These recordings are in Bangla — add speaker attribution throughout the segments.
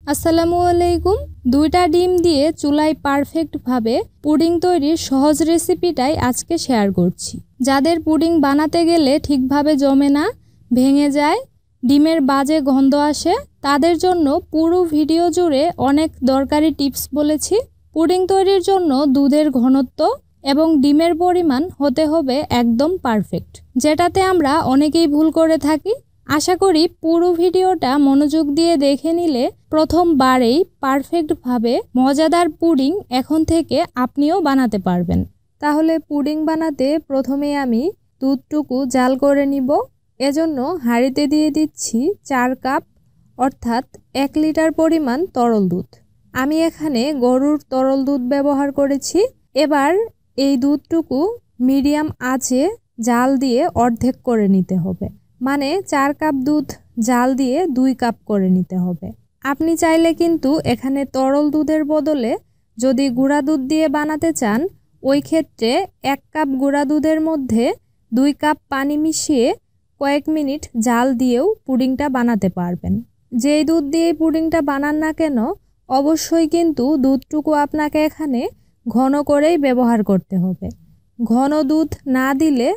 Speaker 1: আসসালামু আলাইকুম। দুইটা ডিম দিয়ে চুলায় পারফেক্টভাবে পুডিং তৈরির সহজ রেসিপিটাই আজকে শেয়ার করছি। যাদের পুডিং বানাতে গেলে ঠিকভাবে জমে না, ভেঙে যায়, ডিমের বাজে গন্ধ আসে, তাদের জন্য পুরো ভিডিও জুড়ে অনেক দরকারি টিপস বলেছি। পুডিং তৈরির জন্য দুধের ঘনত্ব এবং ডিমের পরিমাণ হতে হবে একদম পারফেক্ট, যেটাতে আমরা অনেকেই ভুল করে থাকি। আশা করি পুরো ভিডিওটা মনোযোগ দিয়ে দেখে নিলে প্রথমবারেই পারফেক্টভাবে মজাদার পুডিং এখন থেকে আপনিও বানাতে পারবেন। তাহলে পুডিং বানাতে প্রথমে আমি দুধটুকু জাল করে নিব। এজন্য হাঁড়িতে দিয়ে দিচ্ছি 4 কাপ অর্থাৎ 1 লিটার পরিমাণ তরল দুধ। আমি এখানে গরুর তরল দুধ ব্যবহার করেছি। এবার এই দুধটুকু মিডিয়াম আঁচে জাল দিয়ে অর্ধেক করে নিতে হবে, মানে 4 কাপ দুধ জাল দিয়ে 2 কাপ করে নিতে হবে। আপনি চাইলে কিন্তু এখানে তরল দুধের বদলে যদি গুঁড়া দুধ দিয়ে বানাতে চান, ওই ক্ষেত্রে 1 কাপ গুঁড়া দুধের মধ্যে 2 কাপ পানি মিশিয়ে কয়েক মিনিট জাল দিয়েও পুডিংটা বানাতে পারবেন। যেই দুধ দিয়ে পুডিংটা বানান না কেন, অবশ্যই কিন্তু দুধটুকু আপনাকে এখানে ঘন করেই ব্যবহার করতে হবে। ঘন দুধ না দিলে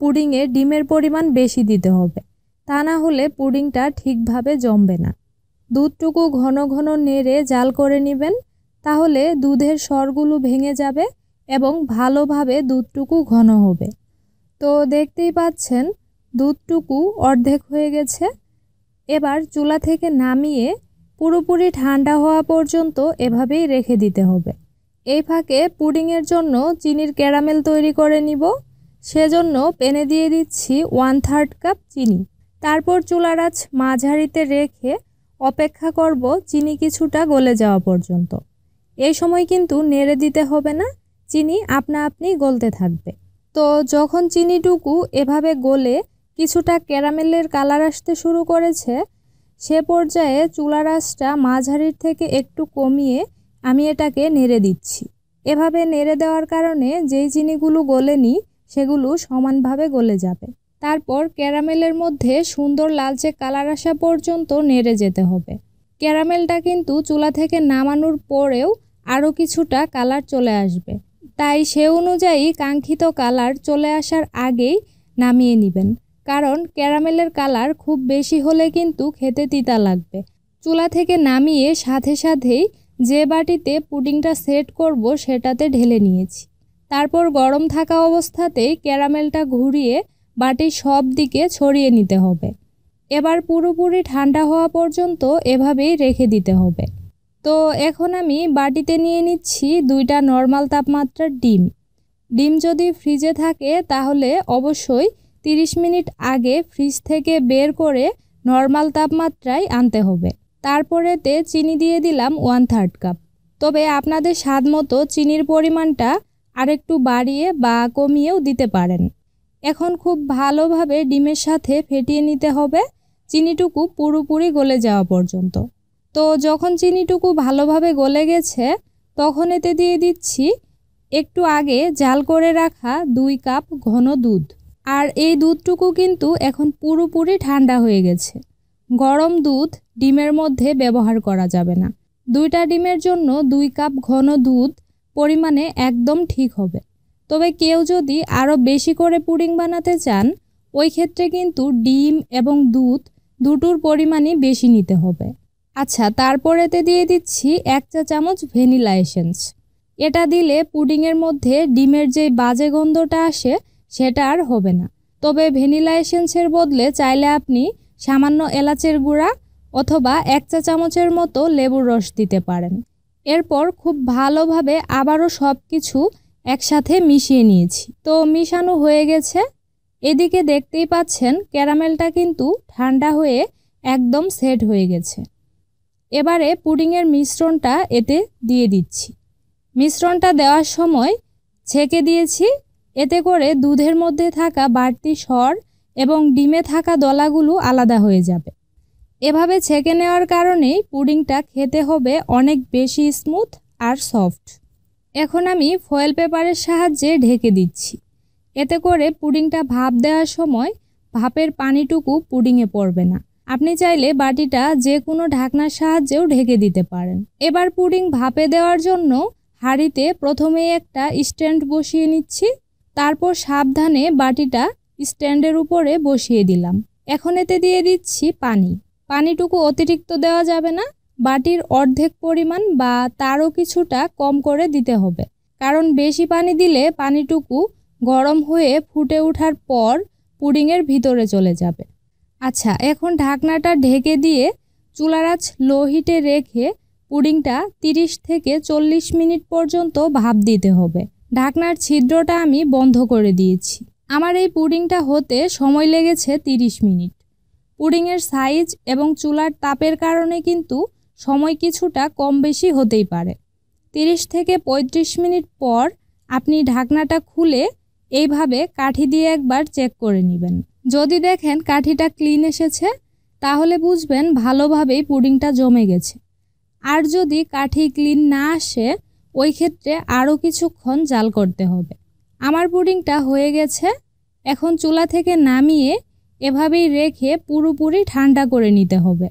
Speaker 1: পুডিংয়ে ডিমের পরিমাণ বেশি দিতে হবে, তা না হলে পুডিংটা ঠিকভাবে জমবে না। দুধটুকু ঘন ঘন নেড়ে জাল করে নেবেন, তাহলে দুধের স্বরগুলো ভেঙে যাবে এবং ভালোভাবে দুধটুকু ঘন হবে। তো দেখতেই পাচ্ছেন দুধটুকু অর্ধেক হয়ে গেছে। এবার চুলা থেকে নামিয়ে পুরোপুরি ঠান্ডা হওয়া পর্যন্ত এভাবেই রেখে দিতে হবে। এই ফাঁকে পুডিংয়ের জন্য চিনির ক্যারামেল তৈরি করে নিব। সেজন্য প্যানে দিয়ে দিচ্ছি 1/3 কাপ চিনি। তারপর চুলার আঁচ মাঝারিতে রেখে অপেক্ষা করব চিনি কিছুটা গলে যাওয়া পর্যন্ত। এই সময় কিন্তু নেড়ে দিতে হবে না, চিনি আপনা আপনি গলতে থাকবে। তো যখন চিনিটুকু এভাবে গলে কিছুটা ক্যারামেলের কালার আসতে শুরু করেছে, সে পর্যায়ে চুলার আঁচটা মাঝারির থেকে একটু কমিয়ে আমি এটাকে নেড়ে দিচ্ছি। এভাবে নেড়ে দেওয়ার কারণে যেই চিনিগুলো গলেনি সেগুলো সমানভাবে গলে যাবে। তারপর ক্যারামেলের মধ্যে সুন্দর লালচে কালার আসা পর্যন্ত নেড়ে যেতে হবে। ক্যারামেলটা কিন্তু চুলা থেকে নামানোর পরেও আরও কিছুটা কালার চলে আসবে, তাই সে অনুযায়ী কাঙ্ক্ষিত কালার চলে আসার আগেই নামিয়ে নেবেন, কারণ ক্যারামেলের কালার খুব বেশি হলে কিন্তু খেতে তিতা লাগবে। চুলা থেকে নামিয়ে সাথে সাথেই যে বাটিতে পুডিংটা সেট করব সেটাতে ঢেলে নিয়েছি। তারপর গরম থাকা অবস্থাতেই ক্যারামেলটা ঘুরিয়ে বাটির সব দিকে ছড়িয়ে নিতে হবে। এবার পুরোপুরি ঠান্ডা হওয়া পর্যন্ত এভাবেই রেখে দিতে হবে। তো এখন আমি বাটিতে নিয়ে নিচ্ছি 2টা নর্মাল তাপমাত্রার ডিম। ডিম যদি ফ্রিজে থাকে তাহলে অবশ্যই 30 মিনিট আগে ফ্রিজ থেকে বের করে নর্মাল তাপমাত্রায় আনতে হবে। তারপরেতে চিনি দিয়ে দিলাম 1/3 কাপ। তবে আপনাদের স্বাদ মতো চিনির পরিমাণটা আরেকটু বাড়িয়ে বা কমিয়েও দিতে পারেন। এখন খুব ভালোভাবে ডিমের সাথে ফেটিয়ে নিতে হবে চিনিটুকু পুরোপুরি গলে যাওয়া পর্যন্ত। তো যখন চিনিটুকু ভালোভাবে গলে গেছে, তখন এতে দিয়ে দিচ্ছি একটু আগে জাল করে রাখা 2 কাপ ঘন দুধ। আর এই দুধটুকু কিন্তু এখন পুরোপুরি ঠান্ডা হয়ে গেছে। গরম দুধ ডিমের মধ্যে ব্যবহার করা যাবে না। 2টা ডিমের জন্য 2 কাপ ঘন দুধ পরিমাণে একদম ঠিক হবে। তবে কেউ যদি আরও বেশি করে পুডিং বানাতে চান, ওই ক্ষেত্রে কিন্তু ডিম এবং দুধ দুটোর পরিমাণই বেশি নিতে হবে। আচ্ছা, তারপরেতে দিয়ে দিচ্ছি 1 চা চামচ ভ্যানিলা এসেন্স। এটা দিলে পুডিংয়ের মধ্যে ডিমের যে বাজে গন্ধটা আসে সেটা আর হবে না। তবে ভ্যানিলা এসেন্সের বদলে চাইলে আপনি সামান্য এলাচের গুঁড়া অথবা 1 চা চামচের মতো লেবুর রস দিতে পারেন। এরপর খুব ভালোভাবে আবারও সব কিছু একসাথে মিশিয়ে নিয়েছি। তো মিশানো হয়ে গেছে। এদিকে দেখতেই পাচ্ছেন ক্যারামেলটা কিন্তু ঠান্ডা হয়ে একদম সেট হয়ে গেছে। এবারে পুডিংয়ের মিশ্রণটা এতে দিয়ে দিচ্ছি। মিশ্রণটা দেওয়ার সময় ছেঁকে দিয়েছি, এতে করে দুধের মধ্যে থাকা বাড়তি স্বর এবং ডিমে থাকা দলাগুলো আলাদা হয়ে যাবে। এভাবে ছেঁকে নেওয়ার কারণেই পুডিংটা খেতে হবে অনেক বেশি স্মুথ আর সফট। এখন আমি ফয়েল পেপারের সাহায্যে ঢেকে দিচ্ছি। এতে করে পুডিংটা ভাপ দেওয়ার সময় ভাপের পানিটুকু পুডিংয়ে পড়বে না আপনি চাইলে বাটিটা যে কোনো ঢাকনার সাহায্যেও ঢেকে দিতে পারেন। এবার পুডিং ভাপে দেওয়ার জন্য হাঁড়িতে প্রথমেই একটা স্ট্যান্ড বসিয়ে নিচ্ছি। তারপর সাবধানে বাটিটা স্ট্যান্ডের উপরে বসিয়ে দিলাম। এখন এতে দিয়ে দিচ্ছি পানি। পানিটুকু অতিরিক্ত দেওয়া যাবে না, বাটির অর্ধেক পরিমাণ বা তারও কিছুটা কম করে দিতে হবে, কারণ বেশি পানি দিলে পানিটুকু গরম হয়ে ফুটে ওঠার পর পুডিংয়ের ভিতরে চলে যাবে। আচ্ছা, এখন ঢাকনাটা ঢেকে দিয়ে চুলার আঁচ লো হিটে রেখে পুডিংটা 30 থেকে 40 মিনিট পর্যন্ত ভাপ দিতে হবে। ঢাকনার ছিদ্রটা আমি বন্ধ করে দিয়েছি। আমার এই পুডিংটা হতে সময় লেগেছে 30 মিনিট। পুডিংয়ের সাইজ এবং চুলার তাপের কারণে কিন্তু সময় কিছুটা কম বেশি হতেই পারে। 30 থেকে 35 মিনিট পর আপনি ঢাকনাটা খুলে এইভাবে কাঠি দিয়ে একবার চেক করে নেবেন। যদি দেখেন কাঠিটা ক্লিন এসেছে তাহলে বুঝবেন ভালোভাবেই পুডিংটা জমে গেছে। আর যদি কাঠি ক্লিন না আসে ওই ক্ষেত্রে আরও কিছুক্ষণ জাল করতে হবে। আমার পুডিংটা হয়ে গেছে। এখন চুলা থেকে নামিয়ে এভাবেই রেখে পুরোপুরি ঠান্ডা করে নিতে হবে।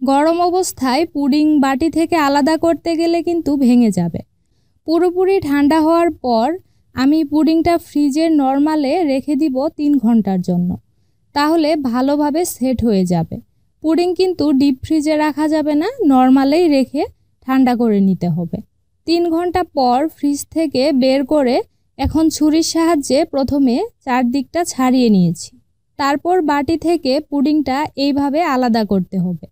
Speaker 1: গরম অবস্থায় পুডিং বাটি থেকে আলাদা করতে গেলে কিন্তু ভেঙে যাবে। পুরোপুরি ঠান্ডা হওয়ার পর আমি পুডিংটা ফ্রিজের নরমালে রেখে দিব 3 ঘন্টার জন্য, তাহলে ভালোভাবে সেট হয়ে যাবে। পুডিং কিন্তু ডিপ ফ্রিজে রাখা যাবে না, নরমালেই রেখে ঠান্ডা করে নিতে হবে। 3 ঘন্টা পর ফ্রিজ থেকে বের করে এখন ছুরির সাহায্যে প্রথমে চারদিকটা ছাড়িয়ে নিয়েছি। তারপর বাটি থেকে পুডিংটা এইভাবে আলাদা করতে হবে।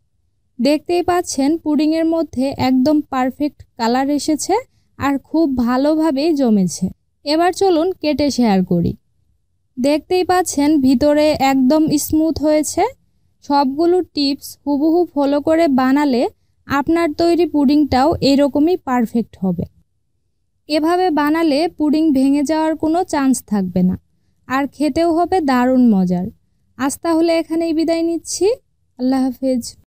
Speaker 1: দেখতেই পাচ্ছেন পুডিংয়ের মধ্যে একদম পারফেক্ট কালার এসেছে আর খুব ভালোভাবেই জমেছে। এবার চলুন কেটে শেয়ার করি। দেখতেই পাচ্ছেন ভিতরে একদম স্মুথ হয়েছে। সবগুলো টিপস হুবহু ফলো করে বানালে আপনার তৈরি পুডিংটাও এরকমই পারফেক্ট হবে। এভাবে বানালে পুডিং ভেঙে যাওয়ার কোনো চান্স থাকবে না, আর খেতেও হবে দারুণ মজার। আজ তাহলে এখানেই বিদায় নিচ্ছি। আল্লাহ হাফেজ।